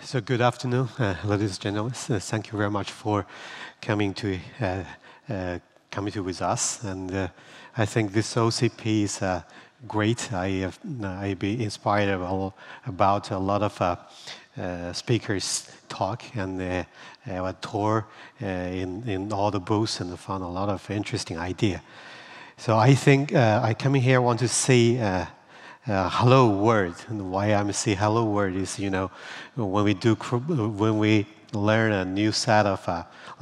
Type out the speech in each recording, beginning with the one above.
So good afternoon, ladies and gentlemen. Thank you very much for coming to with us. And I think this OCP is great. I be inspired about a lot of speakers talk and have a tour in all the booths and found a lot of interesting idea. So I think I come in here want to say. Hello world, and why I'm saying hello world is, when we learn a new set of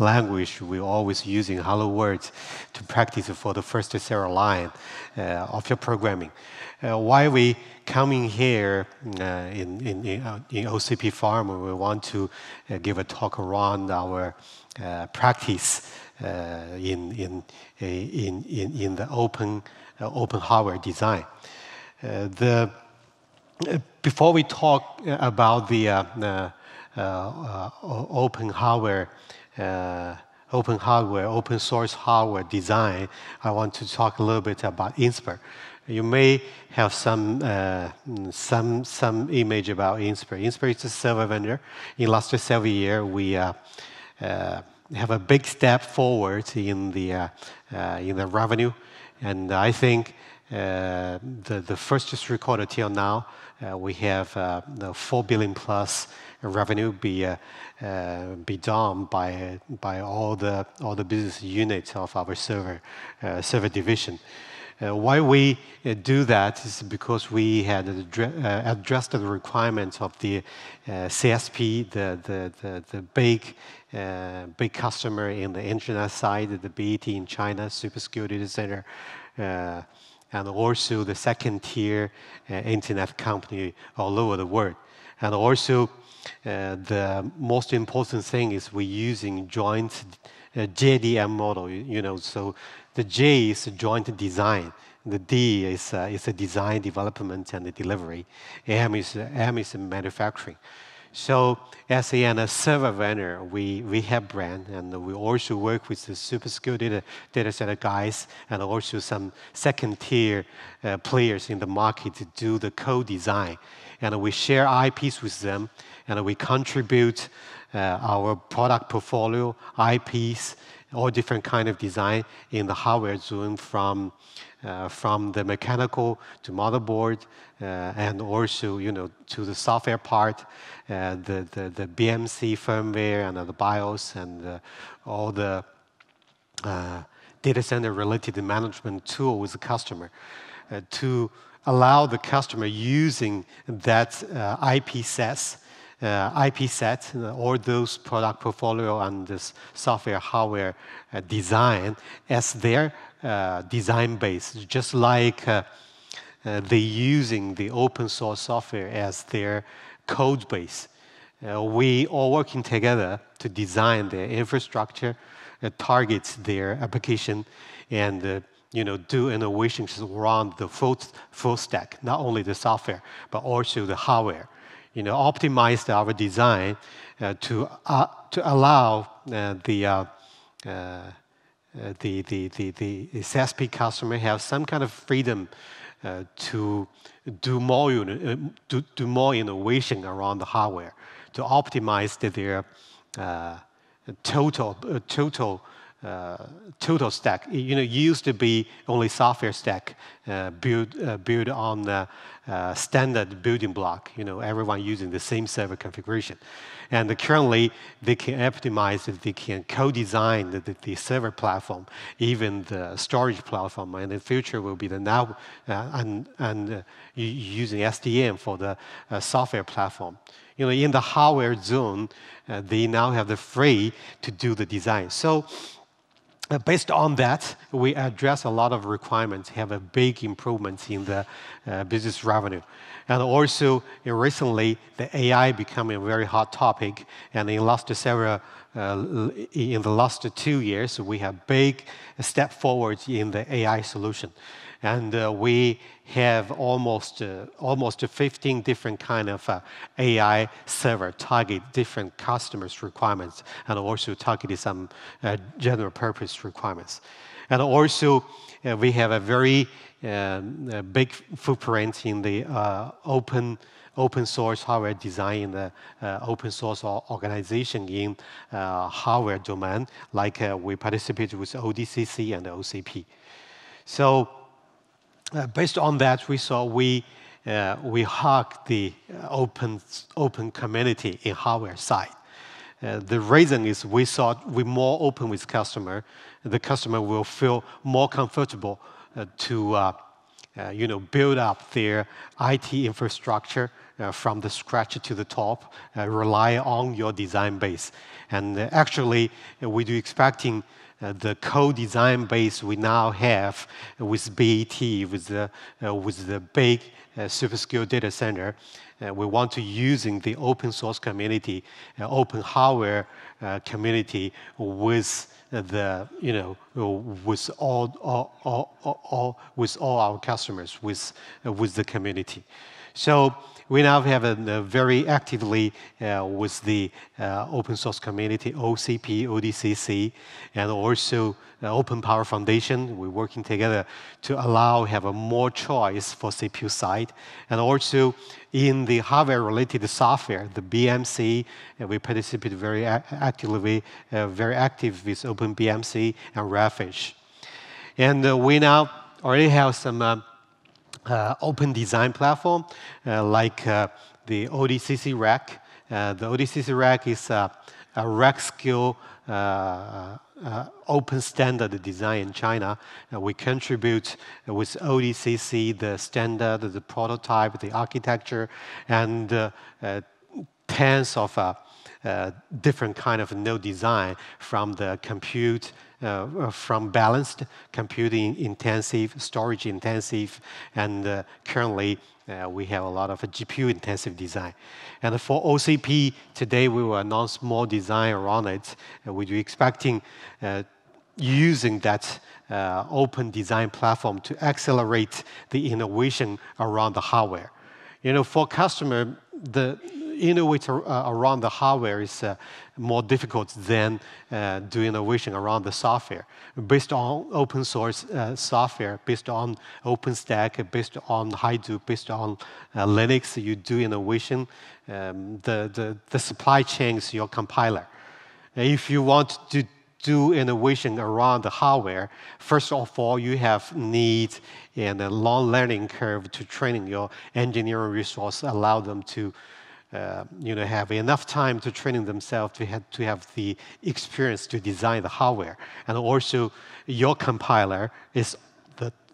language, we're always using hello words to practice for the first several line of your programming. Why we coming here in OCP Farm, we want to give a talk around our practice in the open hardware design. Before we talk about the open source hardware design, I want to talk a little bit about Inspur. You may have some image about Inspur. Inspur is a server vendor. In last several years, we have a big step forward in the revenue, and I think. The first just recorded till now, we have 4 billion plus revenue be done by all the business units of our server division. Why we do that is because we had addressed the requirements of the CSP, the big customer in the internet side, the BET in China, Superskill Data Center. And also the second tier internet company all over the world. And also the most important thing is we're using joint JDM model, so the J is joint design, the D is a design, development, and the delivery. M is manufacturing. So as a server vendor, we have brand, and we also work with the Superskill data center guys, and also some second-tier players in the market to do the co-design. And we share IPs with them, and we contribute our product portfolio, IPs, all different kind of design in the hardware zone from the mechanical to motherboard, and also to the software part, the BMC firmware and the BIOS and all the data center related management tool with the customer to allow the customer using that IP set, all those product portfolio and this software hardware design as their design base, just like they using the open source software as their code base. We all working together to design their infrastructure, target their application, and do innovations around the full stack, not only the software but also the hardware. Optimize our design to allow the CSP customer have some kind of freedom to do more innovation around the hardware, to optimize their total stack. Used to be only software stack built on the standard building block. Everyone using the same server configuration, and currently they can optimize. They can co-design the server platform, even the storage platform. And in the future will be the now and using SDN for the software platform. In the hardware zone, they now have the free to do the design. So. Based on that, we address a lot of requirements, have a big improvement in the business revenue. And also, recently, the AI becoming a very hot topic. And in the last 2 years, we have big step forward in the AI solution. And we have almost 15 different kind of AI server target different customers' requirements, and also targeted some general purpose requirements. And also we have a very a big footprint in the open source hardware design in the open source organization in hardware domain, like we participated with ODCC and OCP. So based on that, we saw we hug the open community in hardware side. The reason is we thought we're more open with customer. The customer will feel more comfortable to build up their IT infrastructure from the scratch to the top, rely on your design base. And actually, we do expecting the co-design base we now have with BAT, with the big super-scale data center. We want to using the open source community, open hardware community with the with all our customers, with the community. So we now have very actively with the open source community, OCP, ODCC, and also Open Power Foundation. We're working together to have a more choice for CPU side, and also in the hardware-related software, the BMC, we participate very actively, very active with OpenBMC and Rafish. And we now already have some open design platform, like the ODCC rack. The ODCC rack is a rack scale open standard design in China. We contribute with ODCC the standard, the prototype, the architecture, and tens of different kind of node design from the compute, from balanced, computing intensive, storage intensive, and currently we have a lot of GPU intensive design. And for OCP, today we will announce more design around it. We're expecting using that open design platform to accelerate the innovation around the hardware. For customer, the innovator around the hardware is more difficult than doing innovation around the software. Based on open source software, based on OpenStack, based on Hadoop, based on Linux, you do innovation. The supply chain is your compiler. If you want to do innovation around the hardware, first of all, you have need and a long learning curve to training your engineering resource, allow them to have enough time to training themselves to have the experience to design the hardware. And also, your compiler is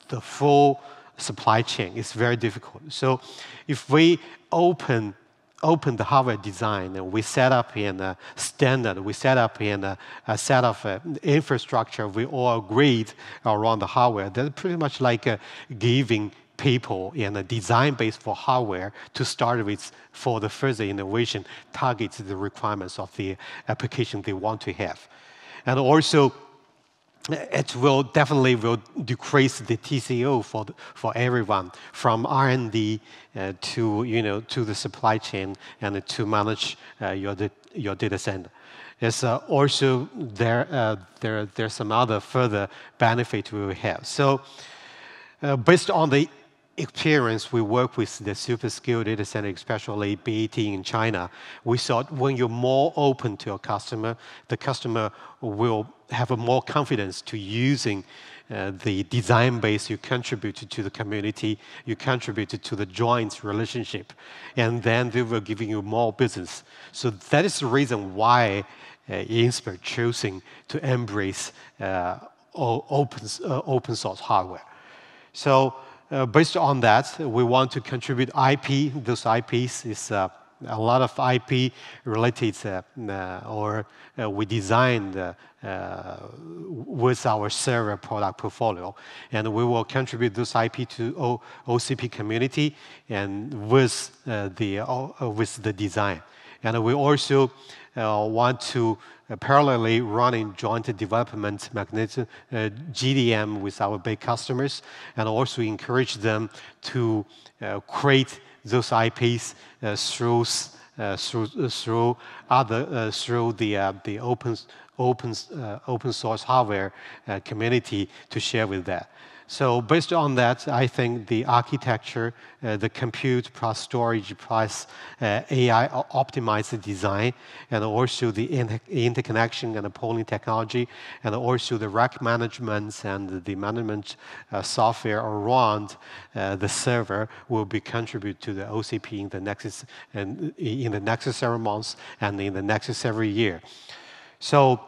the full supply chain. It's very difficult. So if we open the hardware design and we set up in a standard, we set up in a set of infrastructure we all agreed around the hardware, that's pretty much like giving people in a design base for hardware to start with for the further innovation, targets the requirements of the application they want to have. And also, it will definitely decrease the TCO for everyone, from R&D to the supply chain and to manage your data center. There's also there's some other further benefit we will have. So based on the experience we work with the super scale data center, especially BAT in China, we thought when you're more open to your customer, the customer will have a more confidence to using the design base you contributed to the community, you contributed to the joint relationship, and then they will giving you more business. So that is the reason why Inspur choosing to embrace open source hardware. So based on that, we want to contribute IP. Those IPs is a lot of IP related, or we designed with our server product portfolio, and we will contribute this IP to OCP community and with the design. And we also want to parallelly running joint development mechanism, GDM, with our big customers, and also encourage them to create those IPs through the open source hardware community to share with that. So based on that, I think the architecture, the compute plus storage plus AI optimized design, and also the interconnection and the polling technology, and also the rack management and the management software around the server will be contribute to the OCP in the next several months and in the next several years. So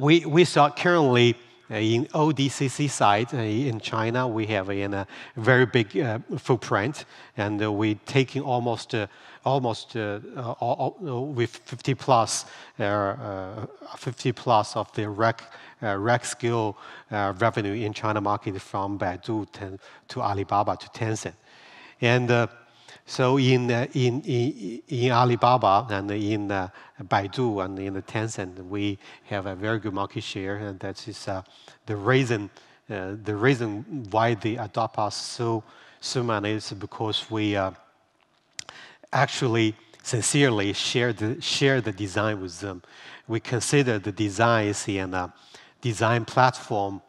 we saw currently in ODCC side in China, we have a very big footprint, and we're taking almost with 50 plus of the rack scale revenue in China market from Baidu to Alibaba to Tencent, and so in Alibaba and in Baidu and in the Tencent, we have a very good market share, and that is the reason why they adopt us so many is because we actually sincerely share the design with them. We consider the design as a design platform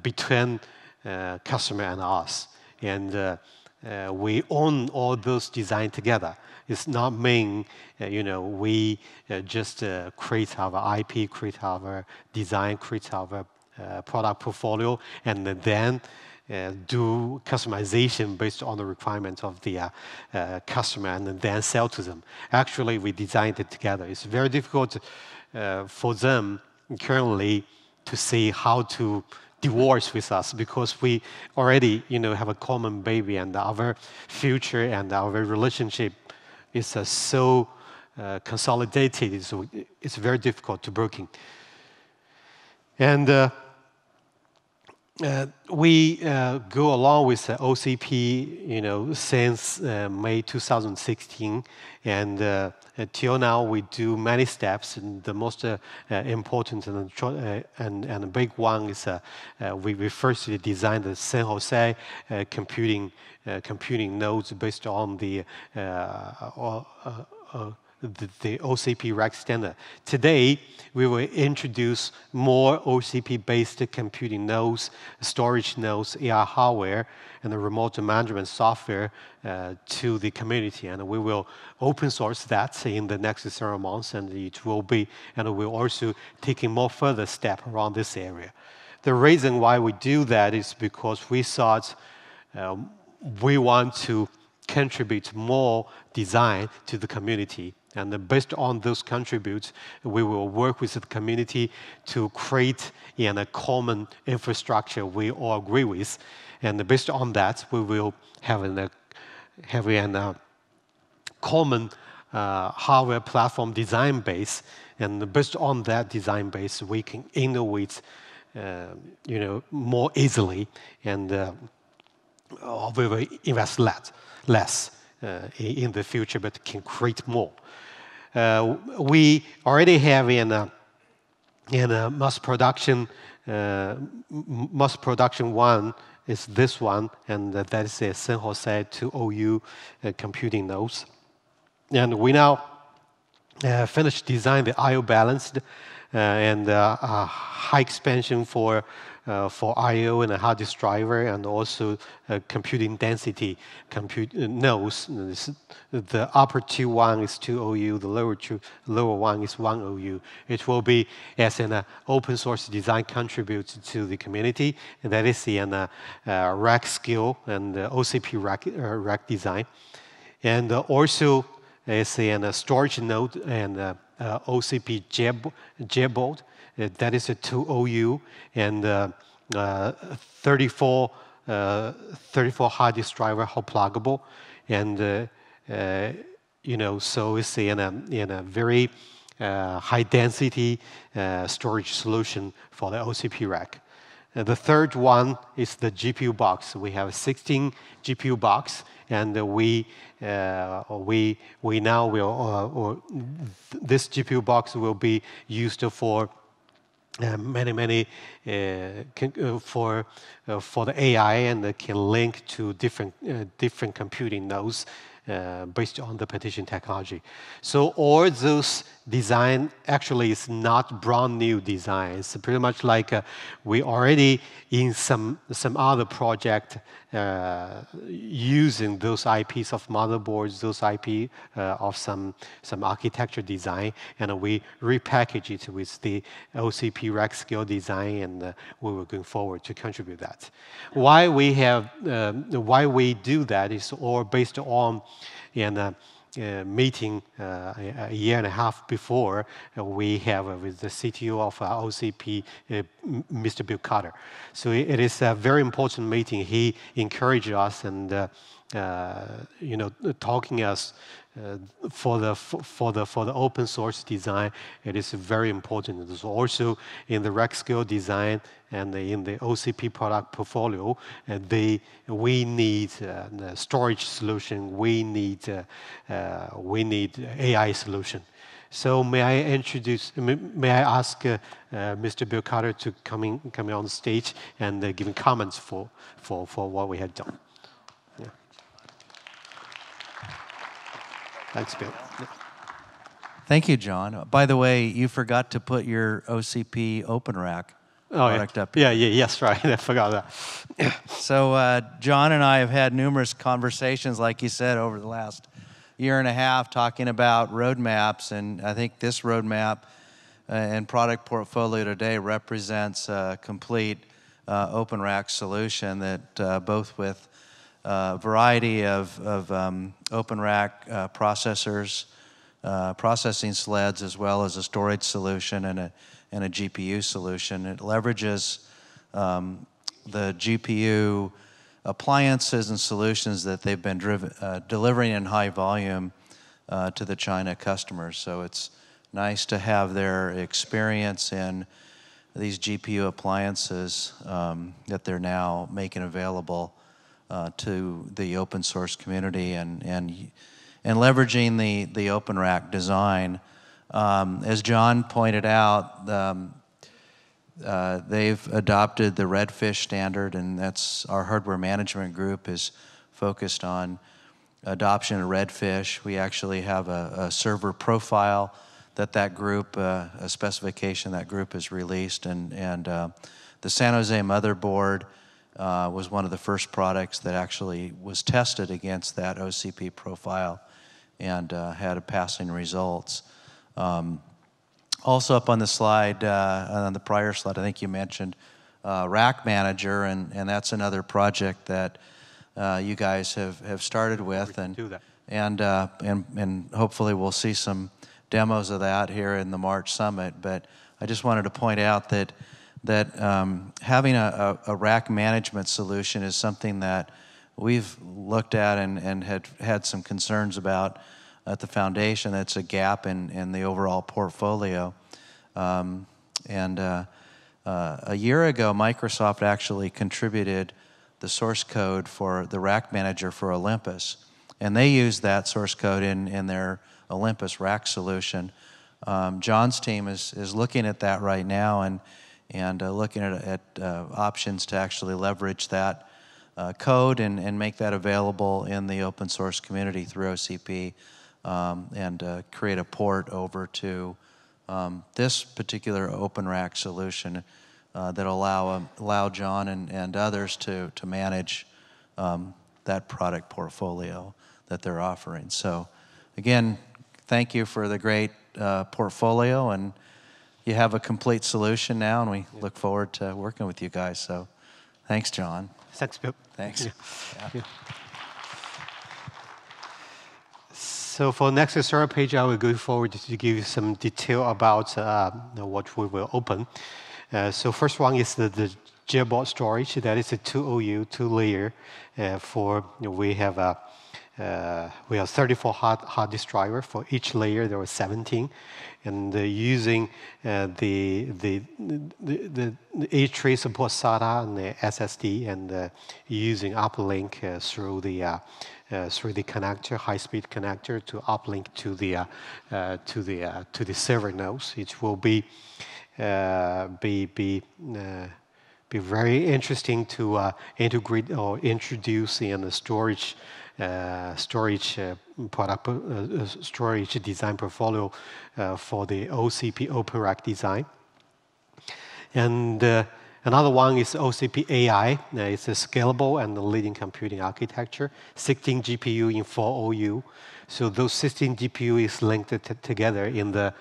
between customer and us, and we own all those design together. It's not mean, we just create our IP, create our design, create our product portfolio, and then do customization based on the requirements of the customer, and then sell to them. Actually, we designed it together. It's very difficult for them currently to see how to divorce with us, because we already, have a common baby, and our future and our relationship is so consolidated. So it's very difficult to breaking. And we go along with OCP, since May 2016, and until now we do many steps. And the most important and big one is we first designed the San Jose computing nodes based on the OCP rack standard. Today, we will introduce more OCP-based computing nodes, storage nodes, AI hardware, and the remote management software to the community. And we will open source that in the next several months, and we're also taking more further step around this area. The reason why we do that is because we thought we want to contribute more design to the community. And based on those contributes, we will work with the community to create a common infrastructure we all agree with. And based on that, we will have a common hardware platform design base. And based on that design base, we can innovate, more easily, and we will invest less in the future, but can create more. We already have in a mass production one is this one, and that is a San Jose 2OU computing nodes. And we now finished design the I/O balanced and high expansion for I/O and a hard disk driver, and also computing density nodes. The upper one is 2OU, the lower one is 1OU. It will be as an open source design contribute to the community, and that is the rack skill and OCP rack design. And also is a storage node and OCP JBoard. That is a 2OU and 34 hard disk driver, how pluggable, and so it's in a very high density storage solution for the OCP rack. The third one is the GPU box. We have 16 GPU box, and we now will this GPU box will be used for many for the AI, and can link to different computing nodes. based on the partition technology. So all those design actually is not brand new design. It's pretty much like we already in some other project using those IPs of motherboards, those IP of some architecture design, and we repackage it with the OCP rack scale design, and we were going forward to contribute that. Why we do that is all based on meeting a year and a half before we have with the CTO of OCP, Mr. Bill Carter. So it is a very important meeting. He encouraged us and talking us for the open source design. It is very important. It's also in the rack scale design and in the OCP product portfolio, we need the storage solution. We need AI solution. So may I ask Mr. Bill Carter to come on stage and give comments for what we had done. Yeah. Thanks, Bill. Yeah. Thank you, John. By the way, you forgot to put your OCP OpenRack product up here. Yes, right. I forgot that. So John and I have had numerous conversations, like you said, over the last year and a half talking about roadmaps, and I think this roadmap and product portfolio today represents a complete OpenRack solution that both with a variety of OpenRack processors, processing sleds, as well as a storage solution and a GPU solution. It leverages the GPU appliances and solutions that they've been delivering in high volume to the China customers. So it's nice to have their experience in these GPU appliances that they're now making available to the open source community and leveraging the OpenRack design. As John pointed out, they've adopted the Redfish standard, and that's our hardware management group is focused on adoption of Redfish. We actually have a server profile that group, a specification that group has released, and the San Jose motherboard was one of the first products that actually was tested against that OCP profile and had passing results. Also up on the slide, on the prior slide, I think you mentioned Rack Manager, and that's another project that you guys have started with, and hopefully we'll see some demos of that here in the March summit. But I just wanted to point out that having a rack management solution is something that we've looked at and had some concerns about at the foundation. That's a gap in the overall portfolio. A year ago, Microsoft actually contributed the source code for the Rack Manager for Olympus, and they used that source code in their Olympus rack solution. John's team is looking at that right now and looking at options to actually leverage that code and make that available in the open source community through OCP. And create a port over to this particular OpenRack solution that allow John and others to manage that product portfolio that they're offering. So again, thank you for the great portfolio, and you have a complete solution now, and we look forward to working with you guys. So thanks, John. Thanks, Bill. Thanks. Yeah. So for next Stardard page, I will go forward to give you some detail about what we will open. So first one is the JBOD storage. That is a 2OU, 2-layer. We have 34 hard disk driver. For each layer, there were 17, and using the H3 support SATA and the SSD, and using uplink through the connector, high-speed connector, to uplink to the server nodes. It will be be very interesting to integrate or introduce in the storage product storage design portfolio for the OCP OpenRack design. And another one is OCP AI. It's a scalable and leading computing architecture, 16 GPU in 4 OU. So those 16 GPU is linked together in the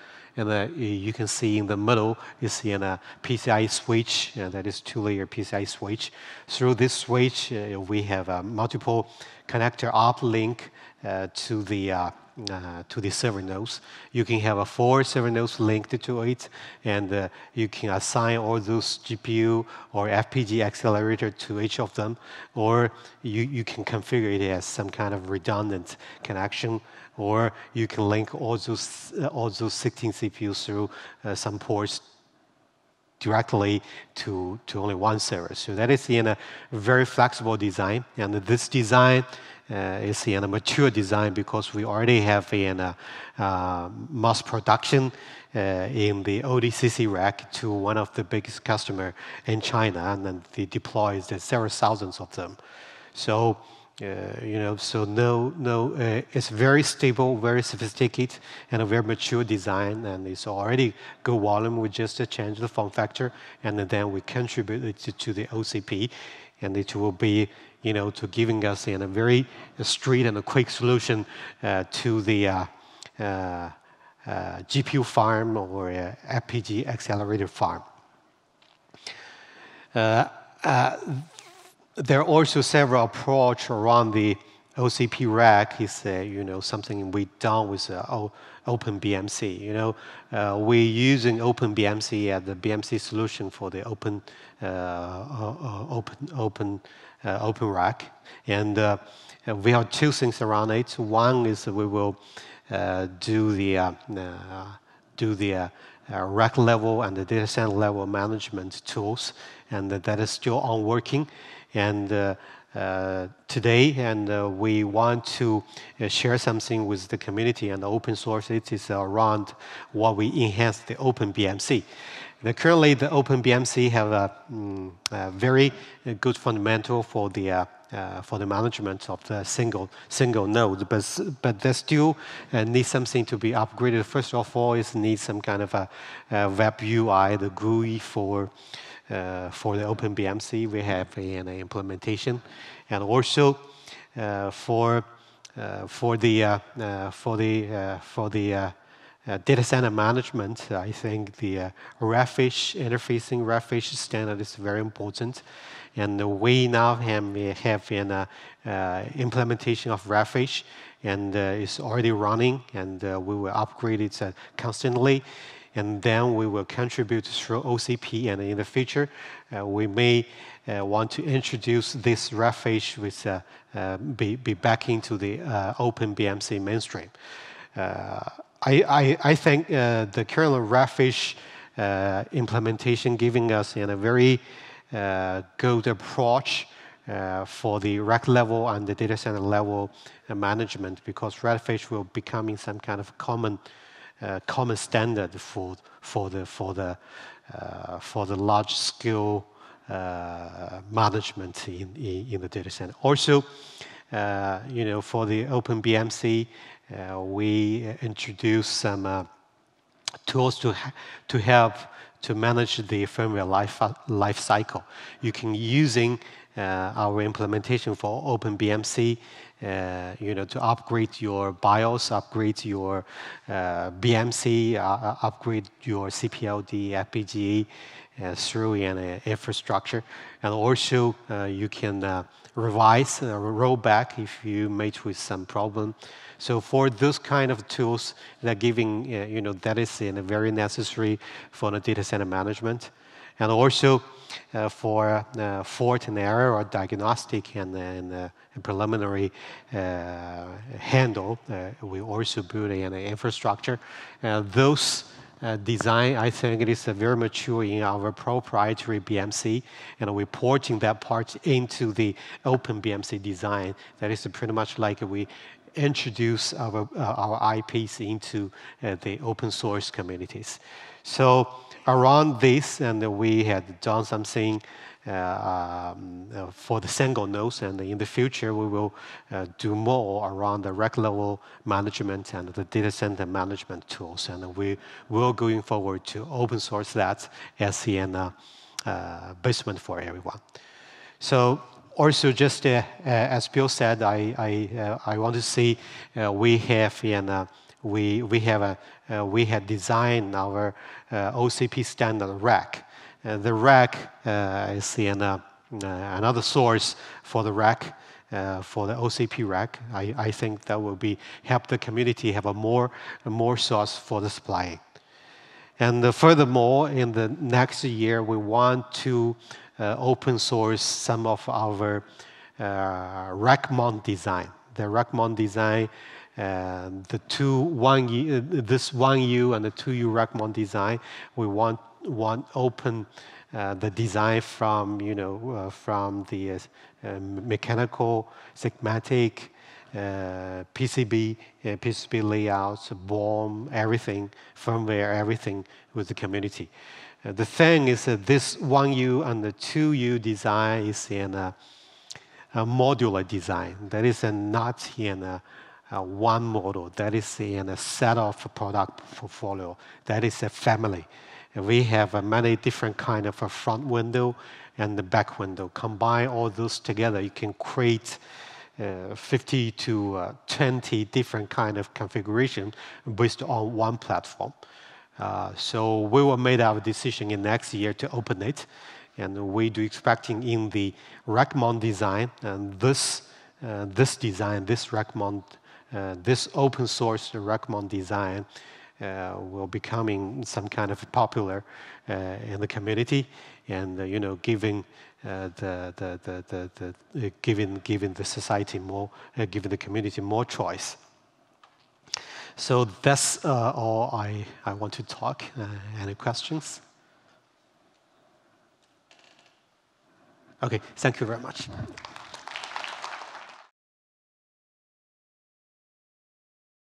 you can see in the middle is in a PCI switch, that is 2-layer PCI switch. Through this switch, we have a multiple connector uplink to the server nodes. You can have 4 server nodes linked to it, and you can assign all those GPU or FPG accelerator to each of them, or you can configure it as some kind of redundant connection, or you can link all those 16 CPUs through some ports directly to only one server. So that is in a very flexible design, and this design is in a mature design because we already have in mass production in the ODCC rack to one of the biggest customer in China, and then they deploy several thousands of them. So it's very stable, very sophisticated, and a very mature design, and it's already good volume. We just change the form factor, and then we contribute it to the OCP, and it will be, to giving us a very straight and a quick solution to the GPU farm or FPG accelerator farm. There are also several approaches around the OCP rack. Is something we've done with OpenBMC. We're using OpenBMC as the BMC solution for the open rack, and we have 2 things around it. One is we will do the rack level and the data center level management tools, and that is still on working. And today, and we want to share something with the community and open source. It is around what we enhance the OpenBMC. Currently, the OpenBMC have a very good fundamental for the management of the single node, but they still need something to be upgraded. First of all, it needs some kind of a web UI, the GUI for the OpenBMC. We have an implementation, and also for the data center management, I think the RAFish interfacing RAFish standard is very important, and we now have an implementation of RAFish, and it's already running, and we will upgrade it constantly. And then we will contribute through OCP, and in the future, we may want to introduce this RAFish with be back into the OpenBMC mainstream. I think the current RAFish implementation giving us a very good approach for the rack level and the data center level management, because RAFish will becoming some kind of common standard for the large scale management in the data center. Also, for the OpenBMC, we introduced some tools to help to manage the firmware life cycle. You can using our implementation for OpenBMC, to upgrade your BIOS, upgrade your BMC, upgrade your CPLD, FPGA through an infrastructure, and also you can revise, roll back if you meet with some problem. So for those kind of tools, that giving that is very necessary for the data center management, and also for fault and error or diagnostic and preliminary handle, we also build an infrastructure. Those design, I think it is very mature in our proprietary BMC, and we're porting that part into the OpenBMC design. That is pretty much like we introduce our IPs into the open source communities. So around this, and we had done something for the single nodes, and in the future we will do more around the rack level management and the data center management tools, and we will going forward to open source that as an basement for everyone. So also just as Bill said, I want to see we had designed our OCP standard rack. The rack is another source for the rack, for the OCP rack. I think that will help the community have a more source for the supplying. And furthermore, in the next year, we want to open source some of our rack mount design. The rack mount design, this 1U and the 2U rack mount design, we want open the design from from the mechanical, schematic, PCB layouts, BOM, everything, firmware, everything with the community. The thing is that this 1U and the 2U design is in a modular design. That is not in one model. That is in a set of product portfolio. That is a family. We have many different kind of a front window and the back window. Combine all those together, you can create 50 to 20 different kind of configuration based on one platform. So we will make our decision in next year to open it, and we do expecting in the rack mount design, and this design, this rack mount, this open source rack mount design will becoming some kind of popular in the community, and giving giving the society more, giving the community more choice. So that's all I want to talk. Any questions? Okay, thank you very much.